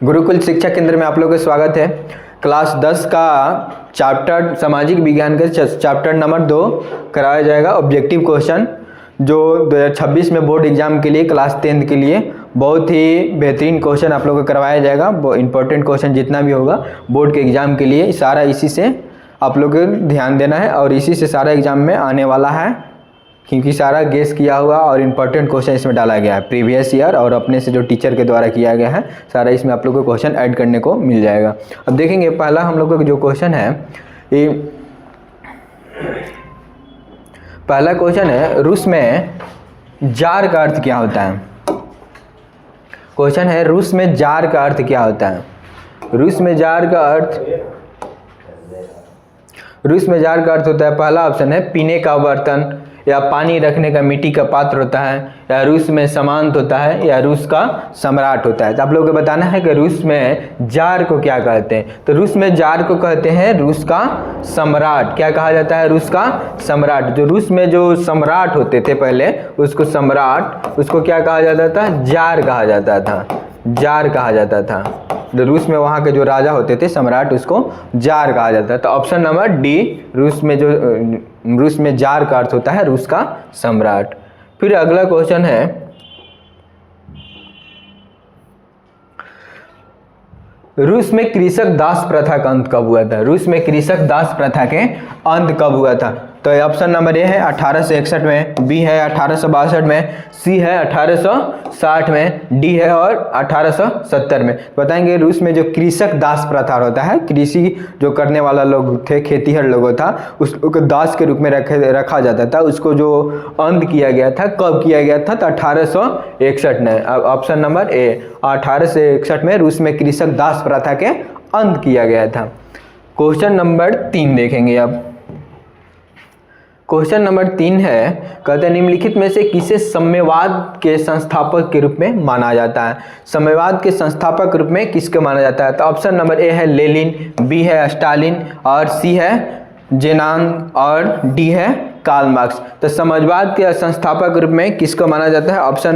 गुरुकुल शिक्षा केंद्र में आप लोगों का स्वागत है। क्लास 10 का चैप्टर सामाजिक विज्ञान का चैप्टर नंबर 2 कराया जाएगा। ऑब्जेक्टिव क्वेश्चन जो 2026 में बोर्ड एग्जाम के लिए क्लास 10 के लिए बहुत ही बेहतरीन क्वेश्चन आप लोगों को करवाया जाएगा। वो इंपॉर्टेंट क्वेश्चन जितना भी होगा बोर्ड के एग्जाम के लिए सारा इसी से आप लोग को ध्यान देना है और इसी से सारा एग्जाम में आने वाला है, क्योंकि सारा गेस किया हुआ और इम्पोर्टेंट क्वेश्चन इसमें डाला गया है प्रीवियस ईयर और अपने से जो टीचर के द्वारा किया गया है सारा इसमें आप लोग को क्वेश्चन ऐड करने को मिल जाएगा। अब देखेंगे पहला हम लोग का जो क्वेश्चन है, ये पहला क्वेश्चन है रूस में जार का अर्थ क्या होता है। क्वेश्चन है रूस में जार का अर्थ क्या होता है। रूस में जार का अर्थ होता है, पहला ऑप्शन है पीने का बर्तन या पानी रखने का मिट्टी का पात्र होता है, या रूस में सामंत होता है, या रूस का सम्राट होता है। तो आप लोगों को बताना है कि रूस में जार को क्या कहते हैं। तो रूस में जार को कहते हैं रूस का सम्राट। क्या कहा जाता है? रूस का सम्राट। जो रूस में जो सम्राट होते थे पहले उसको सम्राट, उसको क्या कहा जाता था? जार कहा जाता था। जार कहा जाता था। जो रूस में वहाँ के जो राजा होते थे सम्राट, उसको जार कहा जाता है। तो ऑप्शन नंबर डी, रूस में जार का अर्थ होता है रूस का सम्राट। फिर अगला क्वेश्चन है रूस में कृषक दास प्रथा का अंत कब हुआ था। रूस में कृषक दास प्रथा के अंत कब हुआ था? तो ऑप्शन नंबर ए है 1861 में, बी है 1862 में, सी है 1860 में, डी है और 1870 में। बताएंगे रूस में जो कृषक दास प्रथा होता है, कृषि जो करने वाला लोग थे, खेतीहर लोगों था, उसको दास के रूप में रखा जाता था। उसको जो अंत किया गया था, कब किया गया था? तो 1861 में। ऑप्शन नंबर ए 1861 में रूस में कृषक दास प्रथा के अंत किया गया था। क्वेश्चन नंबर 3 देखेंगे अब। क्वेश्चन नंबर 3 है, कहते हैं निम्नलिखित में से किसे साम्यवाद के संस्थापक के रूप में माना जाता है। साम्यवाद के संस्थापक के रूप में किसको माना जाता है? तो ऑप्शन नंबर ए है लेनिन, बी है स्टालिन और सी है जेनांग और डी है कार्ल मार्क्स। तो समाजवाद के संस्थापक के रूप में किसको माना जाता है? ऑप्शन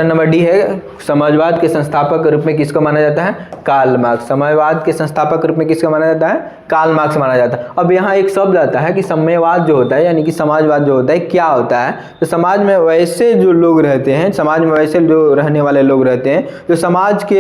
नंबर डी है समाजवाद के संस्थापक के रूप में किसको माना जाता है? Karl Marx. समाजवाद के संस्थापक के रूप में किसको माना जाता है? कार्ल मार्क्स माना जाता है। अब यहाँ एक शब्द आता है कि साम्यवाद जो होता है यानी कि समाजवाद जो होता है क्या होता है। तो समाज में वैसे जो लोग रहते हैं, समाज में वैसे जो रहने वाले लोग रहते हैं जो समाज के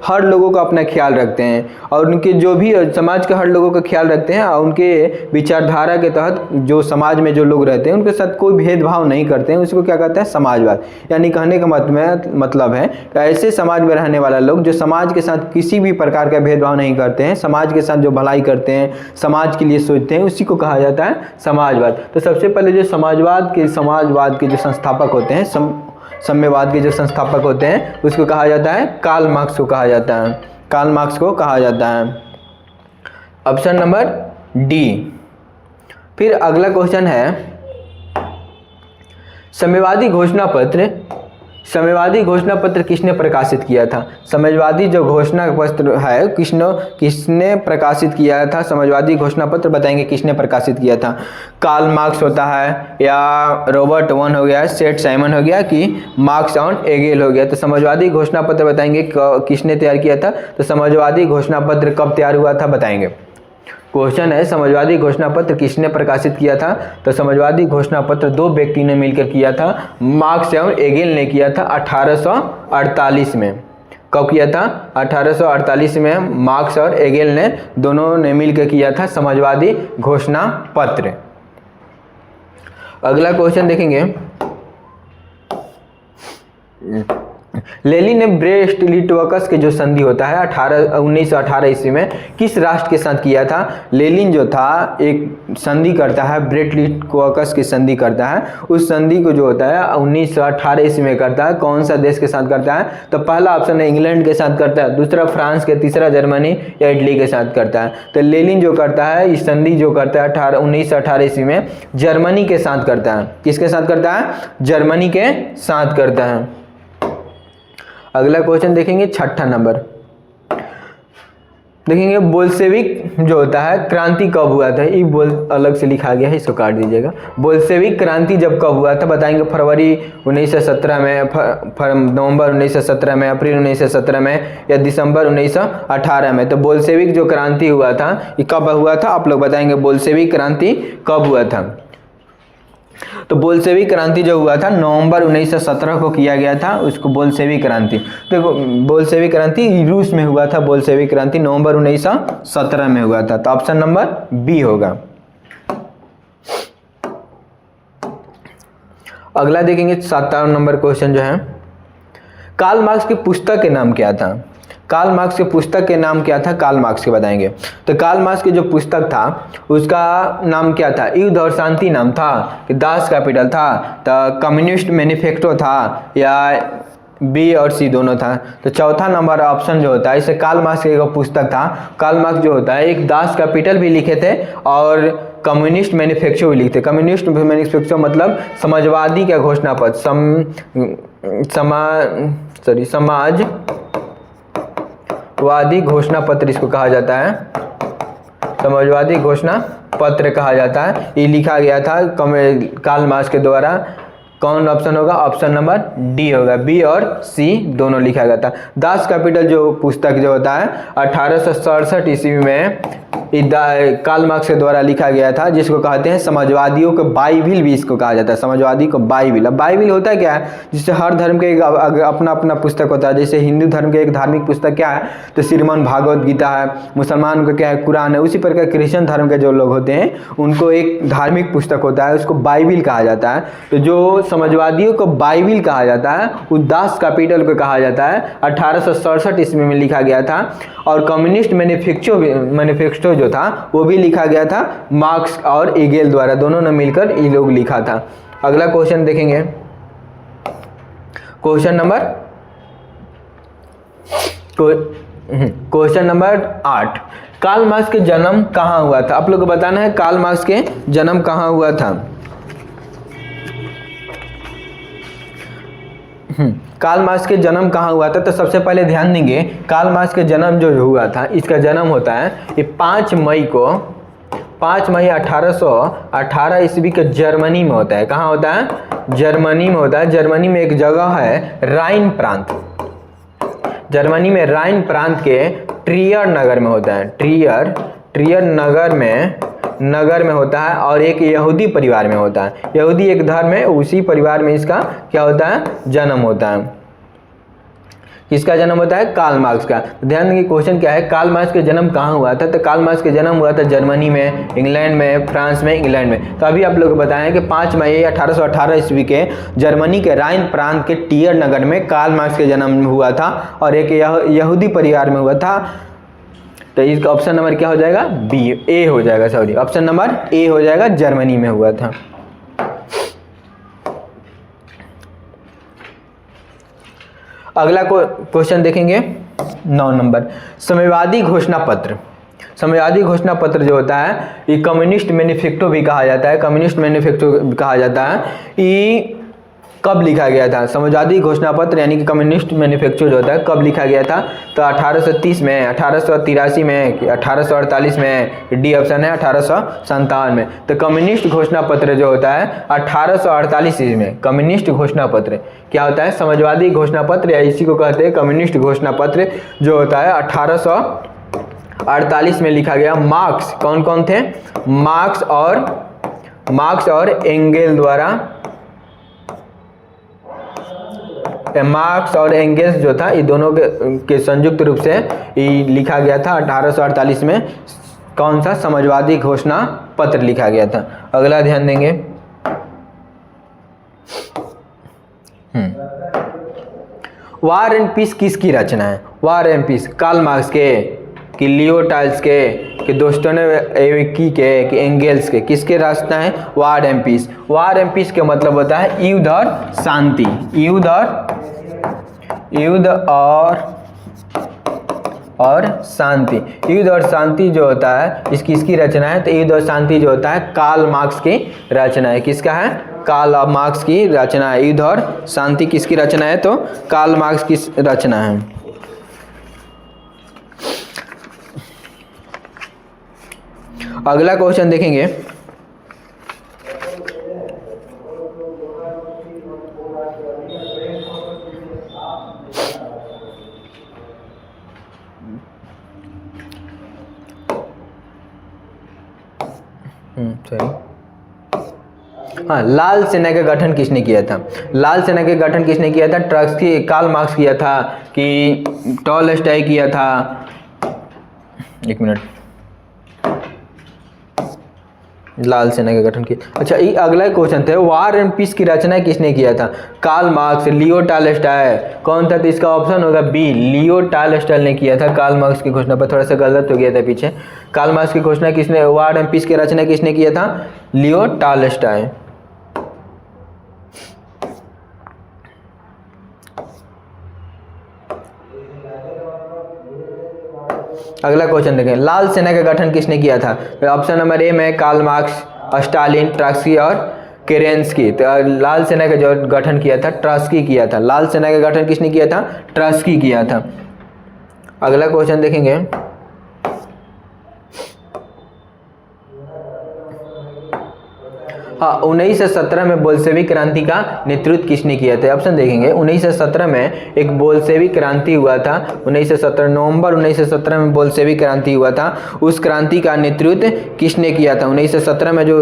हर लोगों का अपना ख्याल रखते हैं और उनके जो भी समाज के हर लोगों का ख्याल रखते हैं और उनके विचारधारा के तहत जो समाज में जो लोग रहते हैं उनके साथ कोई भेदभाव नहीं करते हैं, उसको क्या कहते हैं? समाजवाद। यानी कहने का मतलब है कि ऐसे समाज में रहने वाला लोग जो समाज के साथ किसी भी प्रकार का भेदभाव नहीं करते हैं, समाज के साथ जो भलाई करते हैं, समाज के लिए सोचते हैं, उसी को कहा जाता है समाजवाद। तो सबसे पहले जो समाजवाद के जो संस्थापक होते हैं, साम्यवाद के जो संस्थापक होते हैं, उसको कहा जाता है कार्ल मार्क्स को कहा जाता है। कार्ल मार्क्स को कहा जाता है। Option number D. फिर अगला क्वेश्चन है साम्यवादी घोषणा पत्र किसने प्रकाशित किया था? समाजवादी जो घोषणा पत्र है किसने प्रकाशित किया था? समाजवादी घोषणा पत्र बताएंगे किसने प्रकाशित किया था। कार्ल मार्क्स होता है या रॉबर्ट वन हो गया, सेठ साइमन हो गया कि मार्क्स और एंगेल हो गया। तो समाजवादी घोषणा पत्र बताएंगे किसने तैयार किया था। तो समाजवादी घोषणा पत्र कब तैयार हुआ था बताएंगे। क्वेश्चन है समाजवादी घोषणा पत्र किसने प्रकाशित किया था। तो समाजवादी घोषणा पत्र 2 व्यक्ति ने मिलकर किया था, मार्क्स और एंगेल ने किया था 1848 में। कब किया था? 1848 में मार्क्स और एंगेल ने दोनों ने मिलकर किया था समाजवादी घोषणा पत्र। अगला क्वेश्चन देखेंगे, लेनिन ने ब्रेस्ट लिटवकस के जो संधि होता है 1918 ईस्वी में किस राष्ट्र के साथ किया था। लेनिन जो था एक संधि करता है, ब्रेस्ट लिटवकस की संधि करता है। उस संधि को जो होता है 1918 ईस्वी में करता है। कौन सा देश के साथ करता है? तो पहला ऑप्शन है इंग्लैंड के साथ करता है, दूसरा फ्रांस के, तीसरा जर्मनी या इटली के साथ करता है। तो लेनिन जो करता है इस संधि जो करता है 1918 ईस्वी में जर्मनी के साथ करता है। किसके साथ करता है? जर्मनी के साथ करता है। अगला क्वेश्चन देखेंगे 6ठा नंबर। देखेंगे बोल्शेविक जो होता है क्रांति कब हुआ था, ये बोल अलग से लिखा गया है, इसको काट दीजिएगा। बोल्शेविक क्रांति जब कब हुआ था बताएंगे, फरवरी 1917 में, नवंबर 1917 में, अप्रैल 1917 में, या दिसंबर 1918 में। तो बोल्शेविक जो क्रांति हुआ था ये कब हुआ था, आप लोग बताएंगे बोल्शेविक क्रांति कब हुआ था। तो बोल्शेविक क्रांति जो हुआ था नवंबर 1917 को किया गया था, उसको बोल्शेविक क्रांति। देखो बोल्शेविक क्रांति रूस में हुआ था, बोल्शेविक क्रांति नवंबर 1917 में हुआ था। तो ऑप्शन नंबर बी होगा। अगला देखेंगे 57 नंबर क्वेश्चन जो है, कार्ल मार्क्स की पुस्तक के नाम क्या था। कार्ल मार्क्स के पुस्तक के नाम क्या था, कार्ल मार्क्स के बताएंगे। तो कार्ल मार्क्स की जो पुस्तक था उसका नाम क्या था, युद्ध और शांति नाम था, कि दास कैपिटल था, तो कम्युनिस्ट मैनिफेस्टो था, या बी और सी दोनों था। तो चौथा नंबर ऑप्शन जो होता है, इसे कार्ल मार्क्स की एक पुस्तक था। कार्ल मार्क्स जो होता है एक दास कैपिटल भी लिखे थे और कम्युनिस्ट मैनिफेस्टो भी लिखते। कम्युनिस्ट मैनिफेस्टो मतलब समाजवादी का घोषणा पत्र, समाजवादी घोषणा पत्र इसको कहा जाता है, समाजवादी घोषणा पत्र कहा जाता है। ये लिखा गया था कार्ल मार्क्स के द्वारा। कौन ऑप्शन होगा, ऑप्शन नंबर डी होगा, बी और सी दोनों लिखा गया था। दास कैपिटल जो पुस्तक जो होता है 1867 ईस्वी में कार्ल मार्क्स के द्वारा लिखा गया था, जिसको कहते हैं समाजवादियों को बाइबिल भी इसको कहा जाता है, समाजवादी को बाइबिल। अब बाइबिल होता है क्या है, जिससे हर धर्म के अपना अपना पुस्तक होता है। जैसे हिंदू धर्म के एक धार्मिक पुस्तक क्या है, तो श्रीमद् भागवत गीता है, मुसलमान को क्या है, कुरान है। उसी प्रकार क्रिश्चियन धर्म के जो लोग होते हैं उनको एक धार्मिक पुस्तक होता है, उसको बाइबिल कहा जाता है। तो जो समाजवादियों को बाइबिल कहा जाता है उस दास कैपिटल को कहा जाता है, 1867 ईस्वी में लिखा गया था। और कम्युनिस्ट मैनिफेस्टो जो था वो भी लिखा गया था मार्क्स और एंगेल्स द्वारा, दोनों ने मिलकर ये लोग लिखा था। अगला क्वेश्चन देखेंगे, क्वेश्चन नंबर 8, कार्ल मार्क्स के जन्म कहाँ हुआ था। आप लोग को बताना है कार्ल मार्क्स के जन्म कहाँ हुआ था। कार्ल मार्क्स के जन्म कहाँ हुआ था, तो सबसे पहले ध्यान देंगे कार्ल मार्क्स के जन्म जो हुआ था, इसका जन्म होता है ये 5 मई 1818 ईस्वी के जर्मनी में होता है। कहाँ होता है, जर्मनी में होता है। जर्मनी में एक जगह है राइन प्रांत, जर्मनी में राइन प्रांत के ट्रियर नगर में होता है, ट्रियर नगर में होता है। और एक यहूदी परिवार में होता है, यहूदी एक धर्म है, उसी परिवार में इसका क्या होता है, जन्म होता है। किसका जन्म होता है, कार्ल मार्क्स का। ध्यान देंगे क्वेश्चन क्या है, कार्ल मार्क्स के जन्म कहाँ हुआ था। तो कार्ल मार्क्स के जन्म हुआ था जर्मनी में, इंग्लैंड में, फ्रांस में, इंग्लैंड में। तो अभी आप लोग को बताएं कि 5 मई 1818 ईस्वी के जर्मनी के राइन प्रांत के ट्रियर नगर में कार्ल मार्क्स के जन्म हुआ था और एक यहूदी परिवार में हुआ था। तो इसका ऑप्शन नंबर क्या हो जाएगा, बी, ए हो जाएगा, सॉरी ऑप्शन नंबर ए हो जाएगा, जर्मनी में हुआ था। अगला क्वेश्चन देखेंगे 9 नंबर, साम्यवादी घोषणा पत्र। साम्यवादी घोषणा पत्र जो होता है ये कम्युनिस्ट मैनिफेस्टो भी कहा जाता है, कम्युनिस्ट मैनिफेस्टो कहा जाता है। ये कब लिखा गया था, साम्यवादी घोषणा पत्र यानी कि कम्युनिस्ट मैनिफेस्टो जो होता है कब लिखा गया था। तो 1830 में, 1883 में, 1848 में, डी ऑप्शन है 1857 में। तो कम्युनिस्ट घोषणा पत्र जो होता है 1848 ईस्वी में, कम्युनिस्ट घोषणा पत्र क्या होता है, समाजवादी घोषणा पत्र या इसी को कहते हैं कम्युनिस्ट घोषणा पत्र जो होता है 1848 में लिखा गया। मार्क्स कौन कौन थे, मार्क्स और एंगेल्स द्वारा, मार्क्स और एंगेल्स जो था ये दोनों के संयुक्त रूप से ये लिखा गया था 1848 में। कौन सा, समाजवादी घोषणा पत्र लिखा गया था। अगला ध्यान देंगे, वार एंड पीस किसकी रचना है। War and piece Karl Marx के, कि लियो टाल्स के, कि दोस्तोयेवस्की के, कि एंगेल्स के, किसके रचना है, war and peace. War and peace का मतलब होता है युद्ध और शांति, युद्ध और शांति। युद्ध और शांति जो होता है इसकी रचना है। तो युद्ध और शांति जो होता है कार्ल मार्क्स की रचना है। किसका है, कार्ल मार्क्स की रचना है। युद्ध और शांति किसकी रचना है, तो कार्ल मार्क्स की रचना है। अगला क्वेश्चन देखेंगे। सॉरी, हाँ, लाल सेना का गठन किसने किया था? लाल सेना के गठन किसने किया था? ट्रॉट्स्की, कार्ल मार्क्स किया था कि टॉलस्टॉय किया था? एक मिनट, लाल सेना का गठन किया। अच्छा, ये अगला क्वेश्चन था, वार एंड पीस की रचना किसने किया था? कार्ल मार्क्स, लियो टॉलस्टॉय, कौन था? तो इसका ऑप्शन होगा बी, लियो टॉलस्टॉय ने किया था कार्ल मार्क्स की घोषणा पर। थोड़ा सा गलत हो गया था पीछे। कार्ल मार्क्स की घोषणा किसने, वार एंड पीस की रचना किसने किया था? लियो टॉलस्टॉय। अगला क्वेश्चन देखें, लाल सेना का गठन किसने किया था? ऑप्शन नंबर ए में कार्ल मार्क्स, स्टालिन, ट्रॉट्स्की और केरेंस्की। तो लाल सेना का जो गठन किया था ट्रॉट्स्की किया था। लाल सेना का गठन किसने किया था? ट्रॉट्स्की किया था। अगला क्वेश्चन देखेंगे, हाँ, 1917 में बोल्शेविक क्रांति का नेतृत्व किसने किया था? ऑप्शन देखेंगे, 1917 में एक बोल्शेविक क्रांति हुआ था। 1917 नवंबर 1917 में बोल्शेविक क्रांति हुआ था। उस क्रांति का नेतृत्व किसने किया था? 1917 में जो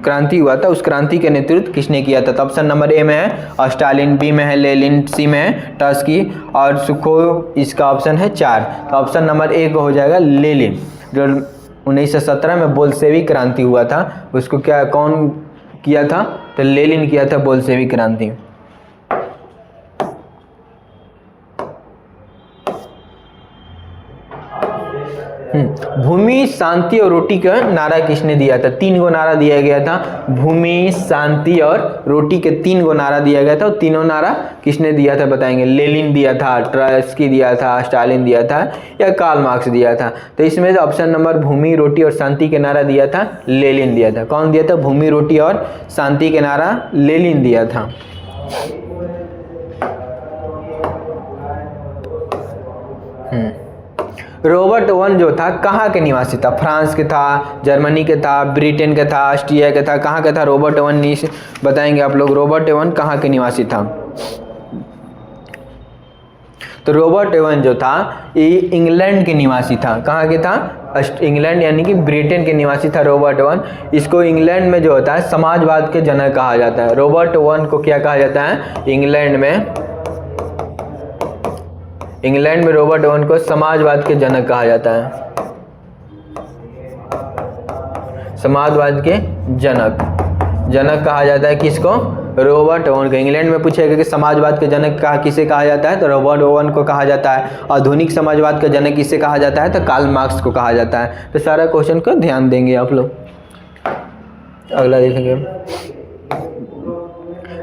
क्रांति हुआ था उस क्रांति का नेतृत्व किसने किया था? तो ऑप्शन नंबर ए में है स्टालिन, बी में है लेनिन, सी में है ट्रॉट्स्की और सुखोव। इसका ऑप्शन है 4। तो ऑप्शन नंबर ए को हो जाएगा लेनिन। जो 1917 में बोल्शेविक क्रांति हुआ था उसको क्या, कौन किया था? तो लेनिन किया था बोल्शेविक क्रांति। भूमि, शांति और रोटी का नारा किसने दिया था? 3 गो नारा दिया गया था। भूमि, शांति और रोटी के 3 गो नारा दिया गया था। और तीनों नारा किसने दिया था बताएंगे? लेनिन दिया था, ट्रॉट्स्की दिया था, स्टालिन दिया था या कार्ल मार्क्स दिया था? तो इसमें से ऑप्शन नंबर भूमि, रोटी और शांति के नारा दिया था लेनिन दिया था। कौन दिया था? भूमि, रोटी और शांति के नारा लेनिन दिया था। रॉबर्ट ओवन जो था कहाँ के निवासी था? फ्रांस के था, जर्मनी के था, ब्रिटेन के था, ऑस्ट्रिया के था? कहाँ का था रॉबर्ट ओवन? बताएंगे आप लोग, रॉबर्ट ओवन कहाँ के निवासी था? तो रॉबर्ट ओवन जो था ये इंग्लैंड के निवासी था। कहाँ के था? इंग्लैंड यानी कि ब्रिटेन के निवासी था रॉबर्ट ओवन। इसको इंग्लैंड में जो होता है समाजवाद के जनक कहा जाता है। रॉबर्ट ओवन को क्या कहा जाता है? इंग्लैंड में रॉबर्ट ओवन को समाजवाद के जनक कहा जाता है। समाजवाद के जनक कहा जाता है किसको? रॉबर्ट ओवन को। इंग्लैंड में पूछेगा कि समाजवाद के जनक किसे कहा जाता है? तो रॉबर्ट ओवन को कहा जाता है। आधुनिक समाजवाद का जनक किसे कहा जाता है? तो कार्ल मार्क्स को कहा जाता है। तो सारा क्वेश्चन को ध्यान देंगे आप लोग। अगला देखेंगे,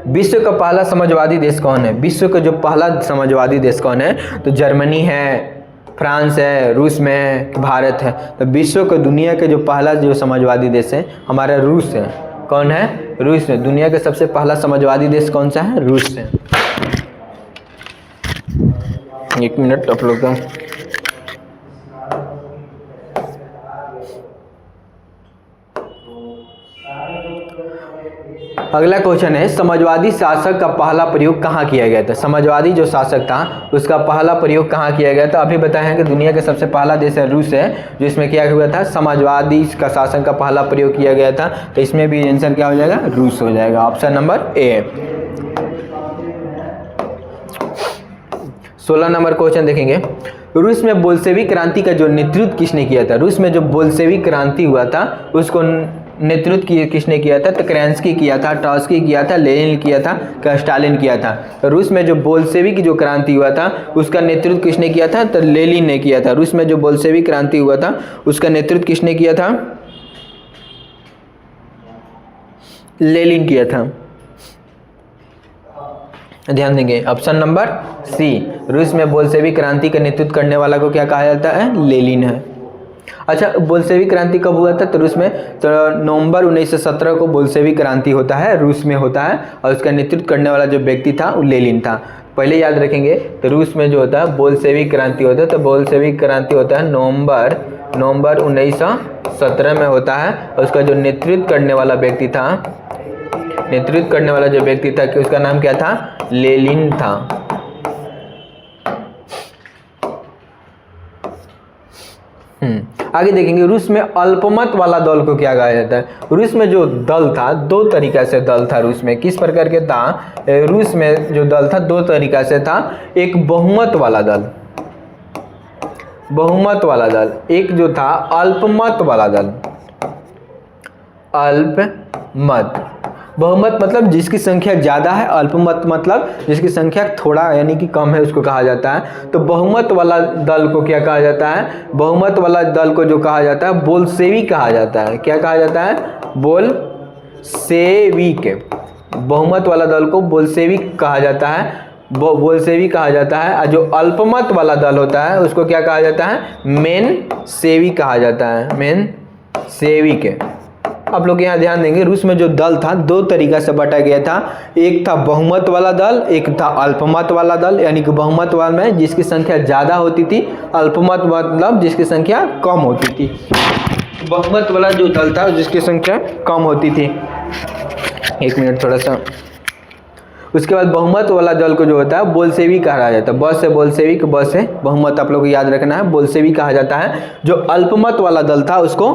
विश्व का पहला समाजवादी देश कौन है? विश्व का जो पहला समाजवादी देश कौन है? तो जर्मनी है, फ्रांस है, रूस में है, भारत है। तो विश्व का, दुनिया के जो पहला जो समाजवादी देश है हमारा रूस है। कौन है? रूस है। दुनिया का सबसे पहला समाजवादी देश कौन सा है? रूस है। एक मिनट आप लोग का, अगला क्वेश्चन है, समाजवादी शासक का पहला प्रयोग कहाँ किया गया था? समाजवादी जो शासक था उसका पहला प्रयोग कहाँ किया गया था? अभी बताए हैं कि दुनिया का सबसे पहला देश है रूस है, जो इसमें क्या हुआ था? समाजवादी का शासन का पहला प्रयोग किया गया था। तो इसमें भी आंसर क्या हो जाएगा? रूस हो जाएगा। Option number A. 16 number question देखेंगे, रूस में बोल्शेविक क्रांति का जो नेतृत्व किसने किया था? रूस में जो बोल्शेविक क्रांति हुआ था उसको नेतृत्व किसने किया था? तो केरेंस्की किया था, ट्रॉट्स्की किया था, लेनिन किया था, स्टालिन किया था। तो रूस में जो बोल्शेविक जो क्रांति हुआ था उसका नेतृत्व किसने किया था? तो लेनिन ने किया था। रूस में जो बोल्शेविक क्रांति हुआ था उसका नेतृत्व किसने किया था? लेनिन किया था। ध्यान देंगे, ऑप्शन नंबर सी, रूस में बोल्शेविक क्रांति का नेतृत्व करने वाला को क्या कहा जाता है? लेनिन है। अच्छा, बोल्शेविक क्रांति कब हुआ था? तो रूस में तो नवंबर 1917 को बोल्शेविक क्रांति होता है, रूस में होता है। और उसका नेतृत्व करने वाला जो व्यक्ति था वो लेनिन था। पहले याद रखेंगे, तो रूस में जो होता है बोल्शेविक क्रांति होता है। तो बोल्शेविक क्रांति होता है नवंबर नवंबर 1917 में होता है। और उसका जो नेतृत्व करने वाला व्यक्ति था, नेतृत्व करने वाला जो व्यक्ति था कि उसका नाम क्या था, लेनिन था। आगे देखेंगे रूस में अल्पमत वाला दल को क्या कहा जाता है। रूस में जो दल था, दो तरीका से दल था रूस में। किस प्रकार के था, रूस में जो दल था दो तरीका से था। एक बहुमत वाला दल, बहुमत वाला दल, एक जो था अल्पमत वाला दल। अल्पमत, बहुमत मतलब जिसकी संख्या ज़्यादा है, अल्पमत मतलब जिसकी संख्या थोड़ा यानी कि कम है, उसको कहा जाता है। तो बहुमत वाला दल को क्या कहा जाता है, बहुमत वाला दल को जो कहा जाता है बोल्शेविक कहा जाता है। क्या कहा जाता है, बोल्शेविक। बहुमत वाला दल को बोल्शेविक कहा जाता है, बोल्शेविक कहा जाता है। और जो अल्पमत वाला दल होता है उसको क्या कहा जाता है, मेनशेविक कहा जाता है, मेनशेविक। आप लोग यहाँ ध्यान देंगे रूस में जो दल था दो तरीका से बांटा गया था। एक था बहुमत वाला दल, एक था अल्पमत वाला दल। यानी कि बहुमत वाला में जिसकी संख्या ज़्यादा होती थी, अल्पमत मतलब जिसकी संख्या कम होती थी। बहुमत वाला जो दल था जिसकी संख्या कम होती थी। एक मिनट थोड़ा सा। उसके बाद बहुमत वाला दल को जो होता है बोल्शेविक कहा जाता है। बस से बोल्शेविक, बस से बहुमत, आप लोग को याद रखना है, बोल्शेविक कहा जाता है। जो अल्पमत वाला दल था उसको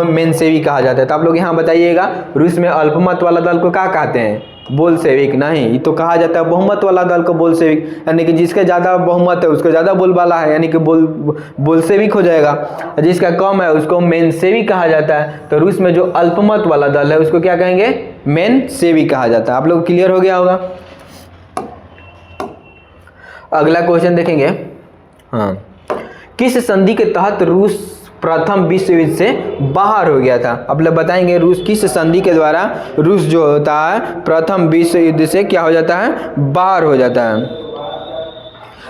मेनशेविक कहा जाता है। तो आप लोग यहाँ बताइएगा रूस में अल्पमत वाला दल को क्या कहते हैं, बोल्शेविक नहीं, ये तो कहा जाता है बहुमत वाला दल को बोल्शेविक। यानी कि जिसका ज़्यादा बहुमत है उसको ज़्यादा बोलबाला है, यानी कि बोल्शेविक हो जाएगा। जिसका कम है उसको मेनशेविक कहा जाता है। तो रूस में जो अल्पमत वाला दल है उसको क्या कहेंगे, मेनशेविक कहा जाता है। आप लोग क्लियर हो गया होगा। अगला क्वेश्चन देखेंगे, हाँ, किस संधि के तहत रूस प्रथम विश्व युद्ध से बाहर हो गया था। अब लोग बताएंगे रूस किस संधि के द्वारा रूस जो होता है प्रथम विश्व युद्ध से क्या हो जाता है, बाहर हो जाता है।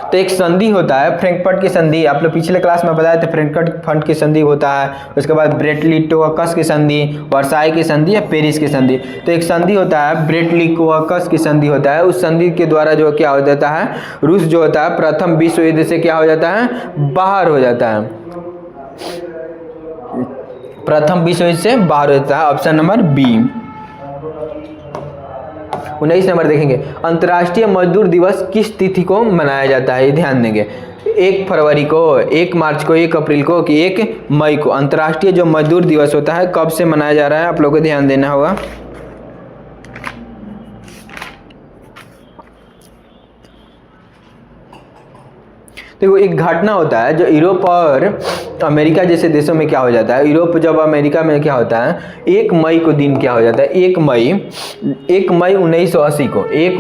तो एक संधि होता है फ्रैंकफर्ट की संधि, आप लोग पिछले क्लास में बताए थे फ्रैंकफर्ट की संधि होता है। उसके बाद ब्रेट-लिटोवकस की संधि, वर्साई की संधि या पेरिस की संधि। तो एक संधि होता है ब्रेट-लिटोवकस की संधि होता है। उस संधि के द्वारा जो क्या हो जाता है, रूस जो होता है प्रथम विश्व युद्ध से क्या हो जाता है, बाहर हो जाता है। प्रथम विश्व युद्ध से बाहर होता है, ऑप्शन नंबर बी। 19 नंबर देखेंगे, अंतर्राष्ट्रीय मजदूर दिवस किस तिथि को मनाया जाता है, ये ध्यान देंगे। 1 फरवरी को, 1 मार्च को, 1 अप्रैल को कि 1 मई को। अंतर्राष्ट्रीय जो मजदूर दिवस होता है कब से मनाया जा रहा है, आप लोगों को ध्यान देना होगा। देखो एक घटना होता है जो यूरोप और अमेरिका जैसे देशों में क्या हो जाता है, यूरोप जब अमेरिका में क्या होता है, 1 मई को दिन क्या हो जाता है, 1 मई 1980 को, 1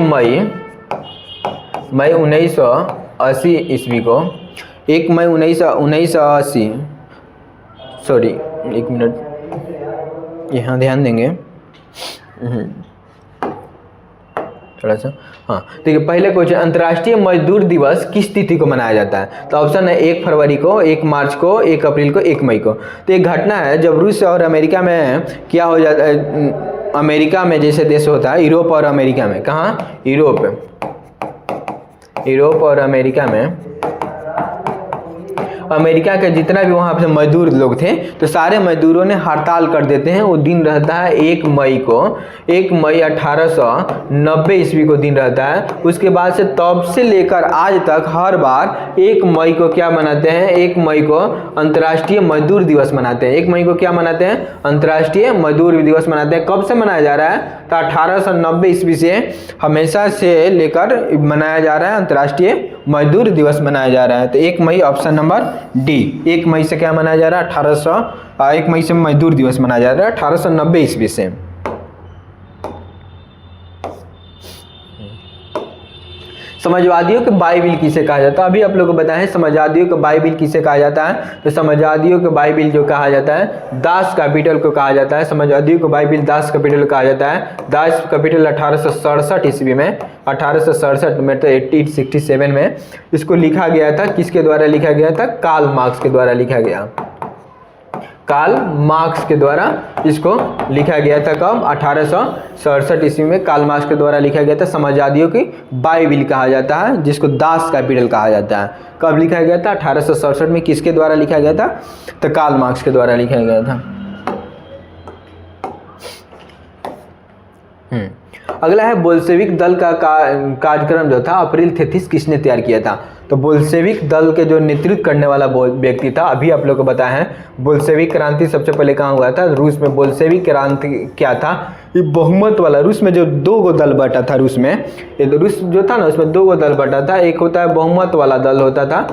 मई 1980 ईस्वी को, 1 मई 1980, सॉरी एक मिनट यहाँ ध्यान देंगे थोड़ा सा। हाँ देखिए पहले क्वेश्चन, अंतर्राष्ट्रीय मजदूर दिवस किस तिथि को मनाया जाता है। तो ऑप्शन है 1 फरवरी को, 1 मार्च को, 1 अप्रैल को, 1 मई को। तो एक घटना है जब रूस और अमेरिका में क्या हो जाता है, अमेरिका में जैसे देश होता है, यूरोप और अमेरिका में, कहाँ, यूरोप और अमेरिका में, अमेरिका के जितना भी वहाँ पे मजदूर लोग थे तो सारे मजदूरों ने हड़ताल कर देते हैं। वो दिन रहता है 1 मई को, 1 मई 1890 ईस्वी को दिन रहता है। उसके बाद से तब से लेकर आज तक हर बार 1 मई को क्या मनाते हैं, 1 मई को अंतर्राष्ट्रीय मजदूर दिवस मनाते हैं। 1 मई को क्या मनाते हैं, अंतर्राष्ट्रीय मजदूर दिवस मनाते हैं। कब से मनाया जा रहा है, तो 1890 ईस्वी से हमेशा से लेकर मनाया जा रहा है, अंतर्राष्ट्रीय मजदूर दिवस मनाया जा रहा है। तो 1 मई ऑप्शन नंबर डी, 1 मई से क्या मनाया जा रहा है, 1 मई से मजदूर दिवस मनाया जा रहा है 1890 ईस्वी से। समाजवादियों के बाइबिल किसे कहा जाता है, अभी आप लोगों को बताएं समाजवादियों के बाइबिल किसे कहा जाता है। तो समाजवादियों के बाइबिल जो कहा जाता है दास कैपिटल को कहा जाता है। समाजवादियों को बाइबिल दास कैपिटल कहा जाता है। दास कैपिटल 1867 ईस्वी में, 1867 में तो 1867 में इसको लिखा गया था। किसके द्वारा लिखा गया था, कार्ल मार्क्स के द्वारा लिखा गया। कार्ल मार्क्स के द्वारा इसको लिखा गया था। कब? 1867 ईस्वी में कार्ल मार्क्स के द्वारा लिखा गया था। समाजवादियों की बाइबिल कहा जाता है, जिसको दास कैपिटल कहा जाता है। कब लिखा गया था? 1867 में। किसके द्वारा लिखा गया था? तो कार्ल मार्क्स के द्वारा लिखा गया था। अगला है बोल्शेविक दल का कार्यक्रम जो था अप्रैल 33 किसने तैयार किया था? तो बोल्शेविक दल के जो नेतृत्व करने वाला व्यक्ति था, अभी आप लोग को बताया है, बोल्शेविक क्रांति सबसे पहले कहाँ हुआ था? रूस में। बोल्शेविक क्रांति क्या था? ये बहुमत वाला, रूस में जो दो गो दल बटा था, रूस में ये रूस जो था ना, उसमें दो गो दल बटा था। एक होता है बहुमत वाला दल होता था,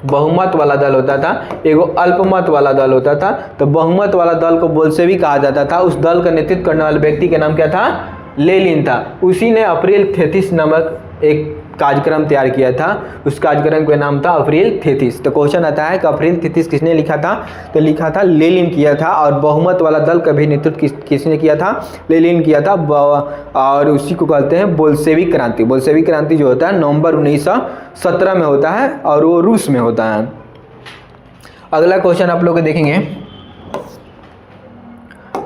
बहुमत वाला दल होता था, एगो अल्पमत वाला दल होता था। तो बहुमत वाला दल को बोल्शेविक कहा जाता था। उस दल का नेतृत्व करने वाले व्यक्ति का नाम क्या था? लेनिन था। उसी ने अप्रैल 33 नामक एक कार्यक्रम तैयार किया था। उस कार्यक्रम का नाम था अप्रैल 33। तो क्वेश्चन आता है कि अप्रैल 33 किसने लिखा था? तो लिखा था लेनिन किया था। और बहुमत वाला दल का भी नेतृत्व किसने किया था? लेनिन किया था। और उसी को कहते हैं बोल्शेविक क्रांति। बोल्शेविक क्रांति जो होता है नवंबर 1917 में होता है और वो रूस में होता है। अगला क्वेश्चन आप लोग देखेंगे।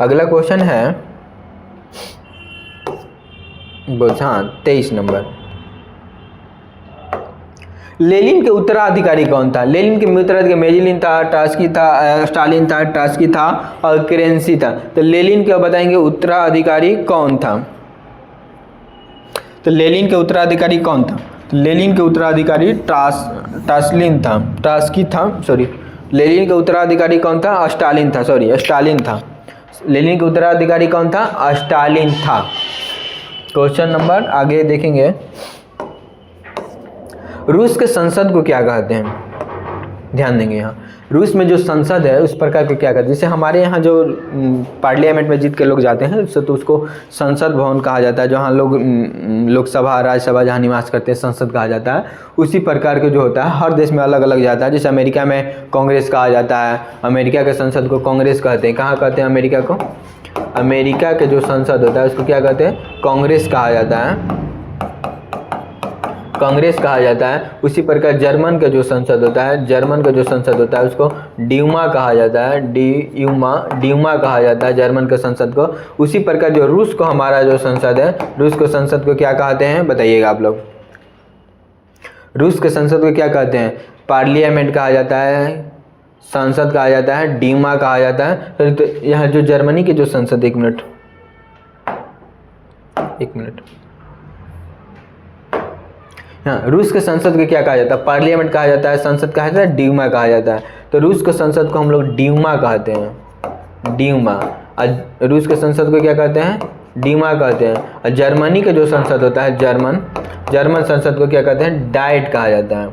अगला क्वेश्चन है 23 नंबर। लेनिन के उत्तराधिकारी कौन था? लेनिन के उत्तराधिकारी मेजिलिन था, ट्रास्की था, स्टालिन था, ट्रास्की था और केरेंसी था। तो लेनिन के बताएंगे उत्तराधिकारी कौन था? तो लेनिन के उत्तराधिकारी कौन था? लेनिन के उत्तराधिकारी ट्रास्लिन था, ट्रास्की था, सॉरी। लेनिन के उत्तराधिकारी कौन था? स्टालिन था, सॉरी, स्टालिन था। लेनिन के उत्तराधिकारी कौन था? स्टालिन था। क्वेश्चन नंबर आगे देखेंगे। रूस के संसद को क्या कहते हैं? ध्यान देंगे यहाँ। रूस में जो संसद है उस प्रकार को क्या कहते हैं? जैसे हमारे यहाँ जो पार्लियामेंट में जीत के लोग जाते हैं तो उसको संसद भवन कहा जाता है। जहाँ लोग लोकसभा, राज्यसभा जहाँ निवास करते हैं, संसद कहा जाता है। उसी प्रकार के जो होता है हर देश में अलग अलग जाता है। जैसे अमेरिका में कांग्रेस कहा जाता है। अमेरिका के संसद को कांग्रेस कहते हैं। कहाँ कहते हैं अमेरिका को? अमेरिका के जो संसद होता है उसको क्या कहते हैं? कांग्रेस कहा जाता है, कांग्रेस कहा जाता है। उसी प्रकार जर्मन का जो संसद होता है, जर्मन का जो संसद होता है उसको ड्यूमा कहा जाता है, ड्यूमा कहा जाता है जर्मन के संसद को। उसी प्रकार जो रूस को हमारा जो संसद है, रूस को संसद को क्या कहते हैं बताइएगा आप लोग? रूस के संसद को क्या कहते हैं? पार्लियामेंट कहा जाता है, संसद कहा जाता है, ड्यूमा कहा जाता है। तो यहाँ जो जर्मनी की जो संसद, एक मिनट, हाँ, रूस के संसद को क्या कहा जाता है? पार्लियामेंट कहा जाता है, संसद कहा जाता है, ड्यूमा कहा जाता है। तो रूस के संसद को हम लोग ड्यूमा कहते हैं, ड्यूमा। रूस के संसद को क्या कहते हैं? ड्यूमा कहते हैं। और जर्मनी का जो संसद होता है, जर्मन संसद को क्या कहते हैं? डाइट कहा जाता है,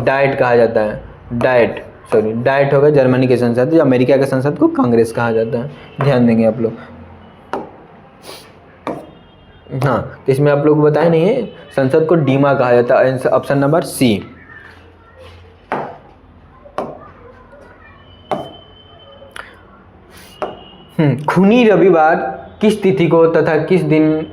डाइट कहा जाता है, डाइट, सॉरी, डाइट होगा जर्मनी के संसद। जो अमेरिका के संसद को कांग्रेस कहा जाता है। ध्यान देंगे आप लोग। हाँ, तो इसमें आप लोग बताए नहीं है, संसद को डीमा कहा जाता है। Option number C. खूनी रविवार किस तिथि को तथा किस दिन,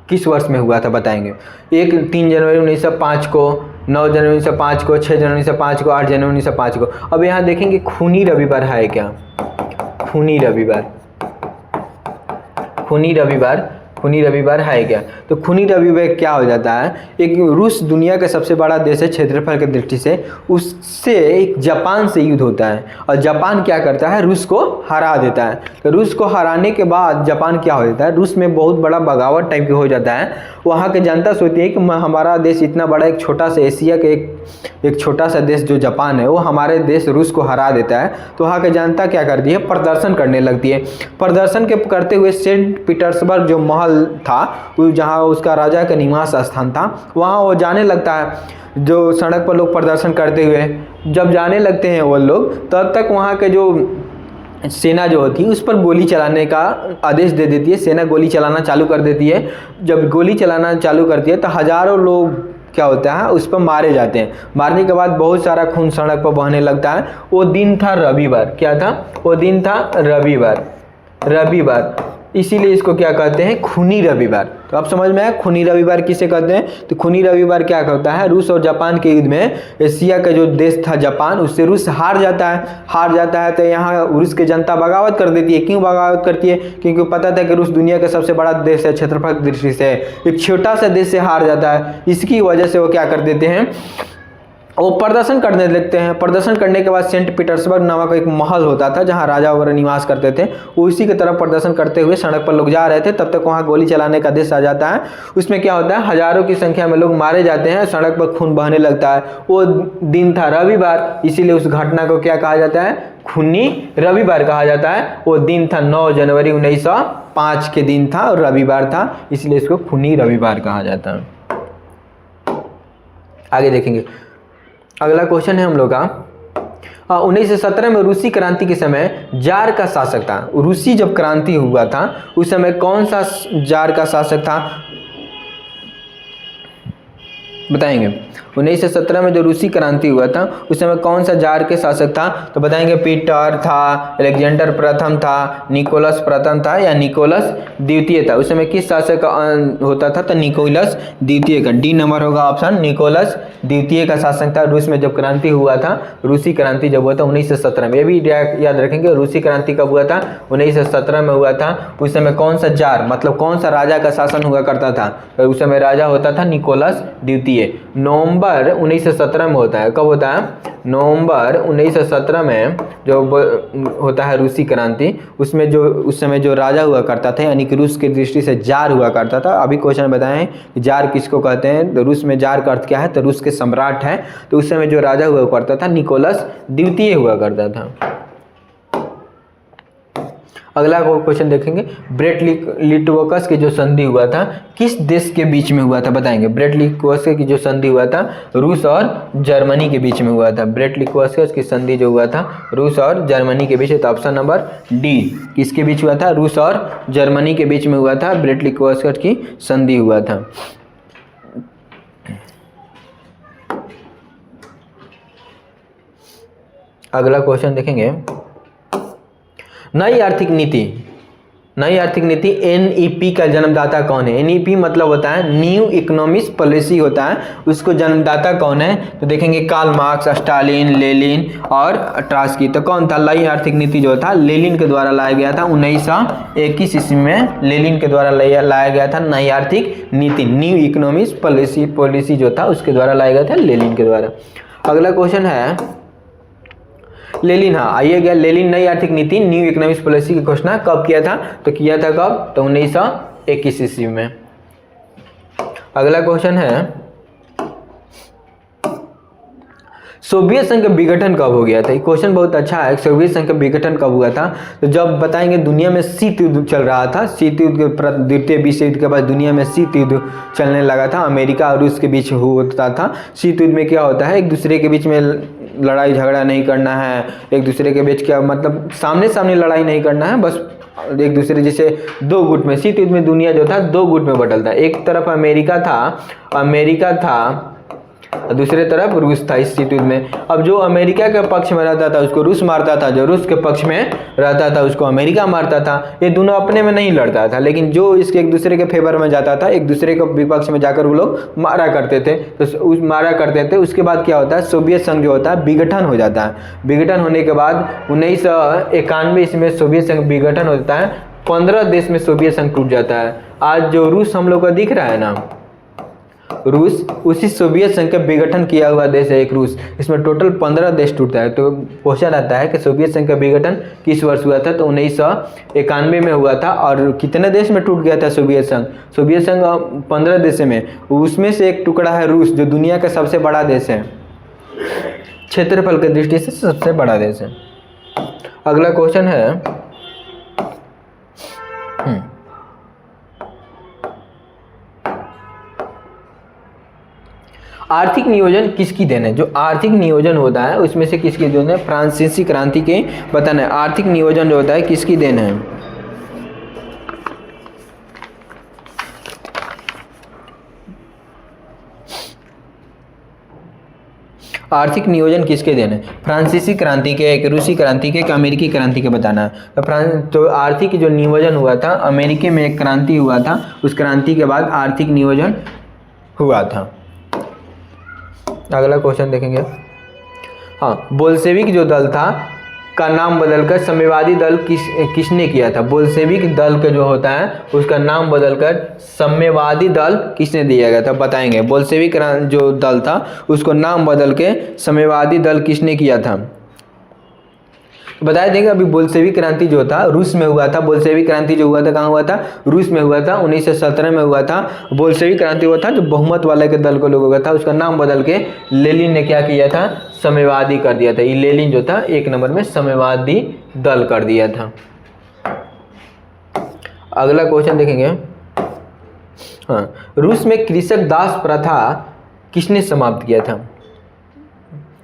किस वर्ष में हुआ था बताएंगे? एक 3 जनवरी 1905 को, 9 जनवरी 1905 को, 6 जनवरी 1905 को, 8 जनवरी 1905 को। अब यहाँ देखेंगे खूनी रविवार है क्या? खूनी रविवार, खूनी रविवार, खूनी रविवार है क्या? तो खूनी रविवार क्या हो जाता है? एक रूस दुनिया का सबसे बड़ा देश है क्षेत्रफल की दृष्टि से। उससे एक जापान से युद्ध होता है और जापान क्या करता है? रूस को हरा देता है। तो रूस को हराने के बाद जापान क्या हो जाता है? रूस में बहुत बड़ा बगावत टाइप की हो जाता है। वहाँ की जनता सोचती है कि हमारा देश इतना बड़ा, एक छोटा सा एशिया के एक छोटा सा देश जो जापान है, वो हमारे देश रूस को हरा देता है। तो वहाँ की जनता क्या करती है? प्रदर्शन करने लगती है। प्रदर्शन के करते हुए सेंट पीटर्सबर्ग जो महल था, जहाँ उसका राजा का निवास स्थान था, वहाँ वो जाने लगता है। जो सड़क पर लोग प्रदर्शन करते हुए जब जाने लगते हैं वो लोग, तब तक वहाँ के जो सेना जो होती है उस पर गोली चलाने का आदेश दे देती है। सेना गोली चलाना चालू कर देती है। जब गोली चलाना चालू करती है तो हजारों लोग क्या होता है उस पर मारे जाते हैं। मारने के बाद बहुत सारा खून सड़क पर बहने लगता है। वो दिन था रविवार। क्या था? वो दिन था रविवार, रविवार। इसीलिए इसको क्या कहते हैं, खूनी रविवार। तो आप समझ में आया खूनी रविवार किसे कहते हैं। तो खूनी रविवार क्या होता है, रूस और जापान के युद्ध में एशिया का जो देश था जापान, उससे रूस हार जाता है। तो यहाँ रूस की जनता बगावत कर देती है। क्यों बगावत करती है, क्योंकि पता था कि रूस दुनिया का सबसे बड़ा देश है क्षेत्रफल की दृष्टि से, एक छोटा सा देश से हार जाता है। इसकी वजह से वो क्या कर देते हैं, वो प्रदर्शन करने लगते हैं। प्रदर्शन करने के बाद सेंट पीटर्सबर्ग नामक एक महल होता था जहां राजा वगैरह निवास करते थे, वो इसी की तरफ प्रदर्शन करते हुए सड़क पर लोग जा रहे थे। तब तक वहां गोली चलाने का आदेश आ जाता है। उसमें क्या होता है, हजारों की संख्या में लोग मारे जाते हैं, सड़क पर खून बहने लगता है। वो दिन था रविवार, इसीलिए उस घटना को क्या कहा जाता है, खूनी रविवार कहा जाता है। वो दिन था 9 जनवरी 1905 के दिन था और रविवार था, इसलिए इसको खूनी रविवार कहा जाता है। आगे देखेंगे, अगला क्वेश्चन है हम लोग का 1917 में रूसी क्रांति के समय जार का शासक था। रूसी जब क्रांति हुआ था उस समय कौन सा जार का शासक था, बताएंगे। 1917 में जो रूसी क्रांति हुआ था उस समय कौन सा जार के शासक था, तो बताएंगे पीटर था, अलेक्जेंडर प्रथम था, निकोलस प्रथम था या निकोलस द्वितीय था। उस समय किस शासक का होता था, तो निकोलस द्वितीय का। डी नंबर होगा ऑप्शन, निकोलस द्वितीय का शासक था। रूस में जब क्रांति हुआ था, रूसी क्रांति जब हुआ था 1917 में, ये भी याद रखेंगे। रूसी क्रांति कब हुआ था, 1917 में हुआ था। उस समय कौन सा जार मतलब कौन सा राजा का शासन हुआ करता था, तो उस समय राजा होता था निकोलस द्वितीय। नवंबर 1917 में होता है। कब होता है, नवंबर 1917 में जो होता है रूसी क्रांति, उसमें जो उस समय जो राजा हुआ करता था, यानी कि रूस की दृष्टि से जार हुआ करता था। अभी क्वेश्चन बताएं कि जार किसको कहते हैं, तो रूस में जार का अर्थ क्या है, तो रूस के सम्राट है। तो उस समय जो राजा हुआ करता था निकोलस द्वितीय हुआ करता था। अगला क्वेश्चन देखेंगे, ब्रेट लिटवकस की जो संधि हुआ था किस देश के बीच में हुआ था, बताएंगे। ब्रेट लिटवकस की जो संधि हुआ था रूस और जर्मनी के बीच में हुआ था। ब्रेट लिटवकस की संधि जो हुआ था रूस और जर्मनी के बीच, तो ऑप्शन नंबर डी, किसके बीच हुआ था, रूस और जर्मनी के बीच में हुआ था, ब्रेट लिटवकस की संधि हुआ था। अगला क्वेश्चन देखेंगे, नई आर्थिक नीति एनईपी का जन्मदाता कौन है। एनईपी मतलब होता है न्यू इकोनॉमिक पॉलिसी होता है, उसको जन्मदाता कौन है, तो देखेंगे कार्ल मार्क्स, स्टालिन, लेनिन और ट्रॉट्स्की। तो कौन था, नई आर्थिक नीति जो था लेनिन के द्वारा लाया गया था। 1921 ईस्वी में लेनिन के द्वारा लाया गया था नई आर्थिक नीति, न्यू इकोनॉमिक पॉलिसी जो था उसके द्वारा लाया गया था लेनिन के द्वारा। अगला क्वेश्चन है लेनिन, हाँ आइए गया, लेनिन नई आर्थिक नीति न्यू इकोनॉमिक पॉलिसी की घोषणा कब किया था, तो किया था कब, तो 1921 ईस्वी में। अगला क्वेश्चन है सोवियत संघ का विघटन कब हो गया था। ये क्वेश्चन बहुत अच्छा है, सोवियत संघ का विघटन कब हुआ था, तो जब बताएंगे दुनिया में शीत युद्ध चल रहा था। शीत युद्ध के द्वितीय विश्व युद्ध के बाद दुनिया में शीत युद्ध चलने लगा था, अमेरिका और रूस के बीच होता था। शीत युद्ध में क्या होता है, एक दूसरे के बीच में लड़ाई झगड़ा नहीं करना है, एक दूसरे के बीच क्या मतलब सामने सामने लड़ाई नहीं करना है, बस एक दूसरे जैसे दो गुट में। शीत युद्ध में दुनिया जो था दो गुट में बटलता, एक तरफ अमेरिका था दूसरे तरफ रूस था इस शीत युद्ध में। अब जो अमेरिका के पक्ष में रहता था उसको रूस मारता था, जो रूस के पक्ष में रहता था उसको अमेरिका मारता था। ये दोनों अपने में नहीं लड़ता था, लेकिन जो इसके एक दूसरे के फेवर में जाता था, एक दूसरे के विपक्ष में जाकर वो लोग मारा करते थे। तो मारा करते थे, उसके बाद क्या होता है, सोवियत संघ जो होता है विघटन हो जाता है। विघटन होने के बाद 1991 ईस्वी में सोवियत संघ विघटन होता है, 15 देश में सोवियत संघ टूट जाता है। आज जो रूस हम लोग को दिख रहा है ना, रूस उसी सोवियत संघ का विघटन किया हुआ देश है एक रूस। इसमें टोटल 15 देश टूटता है। तो क्वेश्चन आता है कि सोवियत संघ का विघटन किस वर्ष हुआ था, तो 1991 में हुआ था। और कितने देश में टूट गया था सोवियत संघ, सोवियत संघ 15 देश में, उसमें से एक टुकड़ा है रूस, जो दुनिया का सबसे बड़ा देश है, क्षेत्रफल की दृष्टि से सबसे बड़ा देश है। अगला क्वेश्चन है आर्थिक नियोजन किसकी देन है। जो आर्थिक नियोजन होता है उसमें से किसकी देन है, फ्रांसीसी क्रांति के बताना है। आर्थिक नियोजन जो होता है किसकी देन है, आर्थिक नियोजन किसके देन है? फ्रांसीसी क्रांति के, एक रूसी क्रांति के, एक अमेरिकी क्रांति के बताना है। तो आर्थिक जो नियोजन हुआ था, अमेरिकी में एक क्रांति हुआ था, उस क्रांति के बाद आर्थिक नियोजन हुआ था। अगला क्वेश्चन देखेंगे। हाँ, बोल्शेविक जो दल था का नाम बदलकर साम्यवादी दल किसने किया था? बोल्शेविक दल का जो होता है उसका नाम बदलकर साम्यवादी दल किसने दिया गया था? बताएंगे। बोल्शेविक जो दल था उसको नाम बदल के साम्यवादी दल किसने किया था? बता देंगे। अभी बोल्शेविक क्रांति जो था रूस में हुआ था। बोल्शेविक क्रांति जो हुआ था कहाँ हुआ था? रूस में हुआ था। 1917 में हुआ था। बोल्शेविक क्रांति हुआ था जो बहुमत वाले के दल को लोग हुआ था, उसका नाम बदल के लेनिन ने क्या किया था? साम्यवादी कर दिया था। ये लेनिन जो था 1 नंबर में साम्यवादी दल कर दिया था। अगला क्वेश्चन देखेंगे। हाँ, रूस में कृषक दास प्रथा किसने समाप्त किया था?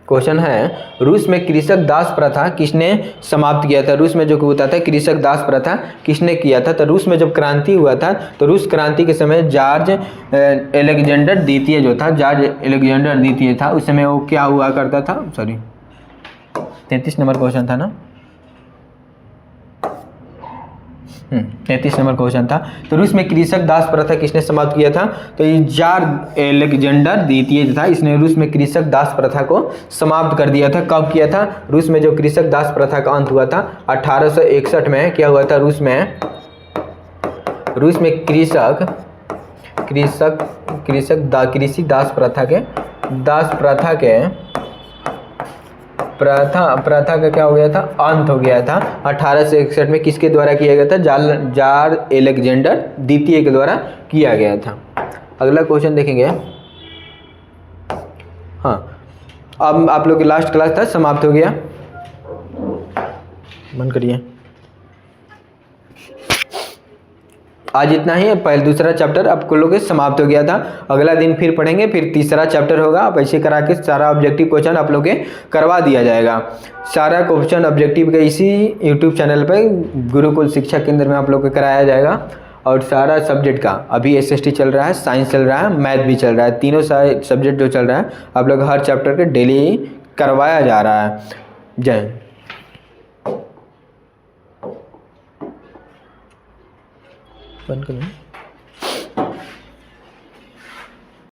क्वेश्चन है, रूस में कृषक दास प्रथा किसने समाप्त किया था? रूस में जो होता था कृषक दास प्रथा किसने किया था? तो रूस में जब क्रांति हुआ था तो रूस क्रांति के समय जॉर्ज अलेक्जेंडर द्वितीय जो था, जॉर्ज अलेक्जेंडर द्वितीय था, उस समय वो क्या हुआ करता था? 33 नंबर क्वेश्चन था ना? 33 नंबर क्वेश्चन था। तो रूस में कृषक दास प्रथा किसने समाप्त किया था? तो ये जॉर्ज अलेक्जेंडर द्वितीय था, इसने रूस में कृषक दास प्रथा को समाप्त कर दिया था। कब किया था? रूस में जो कृषक दास प्रथा का अंत हुआ था 1861 में क्या हुआ था? रूस में कृषि दास प्रथा का क्या हो गया था? अंत हो गया था 1861 में। किसके द्वारा किया गया था? जॉर्ज अलेक्जेंडर द्वितीय के द्वारा किया गया था। अगला क्वेश्चन देखेंगे। हाँ, अब आप लोग की लास्ट क्लास था, समाप्त हो गया। बंद करिए। आज इतना ही है। पहले दूसरा चैप्टर आपको लोग समाप्त हो गया था। अगला दिन फिर पढ़ेंगे, फिर तीसरा चैप्टर होगा। अब ऐसे करा के सारा ऑब्जेक्टिव क्वेश्चन आप लोग के करवा दिया जाएगा। सारा क्वेश्चन ऑब्जेक्टिव का इसी यूट्यूब चैनल पर गुरुकुल शिक्षा केंद्र में आप लोग को कराया जाएगा। और सारा सब्जेक्ट का अभी SST चल रहा है, साइंस चल रहा है, मैथ भी चल रहा है। तीनों सारे सब्जेक्ट जो चल रहा है आप लोग हर चैप्टर के डेली करवाया जा रहा है। जय हिंद। बंद करें।